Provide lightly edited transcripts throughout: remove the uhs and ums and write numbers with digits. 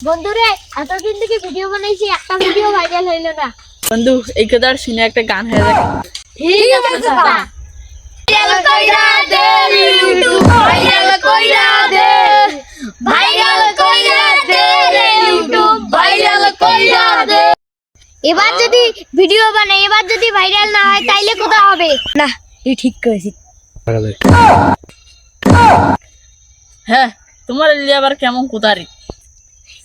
বন্ধুরে এতদিন থেকে ভিডিও বানাইছি, একটা ভিডিও ভাইরাল হইল না। বন্ধু এই কথার শুনে একটা গান হয়ে যাবে। ঠিক আছে চাচা। ভাইরাল কইরা দে ইউটিউব, ভাইরাল কইরা দে, ভাইরাল কইরা দে ইউটিউব, ভাইরাল কইরা দে। এবার যদি ভিডিও বানাই, এবার যদি ভাইরাল না হয় তাইলে কোথা হবে? না, এই ঠিক করেছিস। হ্যাঁ, তোমার এলি আবার কেমন কোতারি?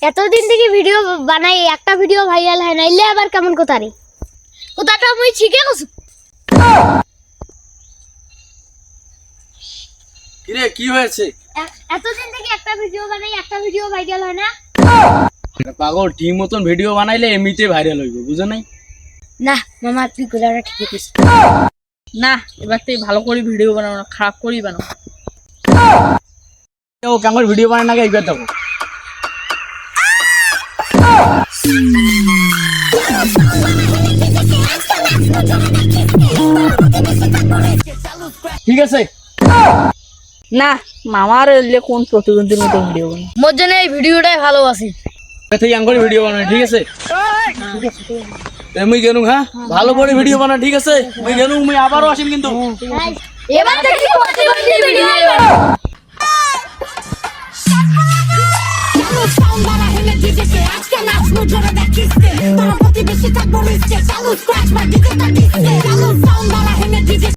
এতদিন থেকে ভিডিও বানাই, একটা ভিডিও ভাইরাল হয় না, এলে আবার কেমন কোথারে? কোথাটা মুই শিখে গেছি। কিরে কি হয়েছে? এতদিন থেকে একটা ভিডিও বানাই, একটা ভিডিও ভাইরাল হয় না। পাগল, ঠিক মতন ভিডিও বানাইলে এমনিতে ভাইরাল হইব, বুঝো নাই? না মামা, তুই কোথাটা ঠিক করেছিস। না, এবার তুই ভালো করে ভিডিও বানাবো না, খারাপ করেই বানাবো। ও কেমন ভিডিও বানায় না এইবার দেখো। ঠিক আছে না, মামার এলে কোন প্রতিবন্ধীর মতো ভিডিও বানাবো। মোর জন্য এই ভিডিওটাই ভালো আছে। তুই আঙ্গুরি ভিডিও বানাই, ঠিক আছে? মুই গেলুম, হ্যাঁ ভালো করে ভিডিও বানা, ঠিক আছে? মুই গেলুম, মুই আবারও আসিম কিন্তু। এবার দেখি প্রতিবন্ধী ভিডিও। আজকে নাচ জোরে দেখিস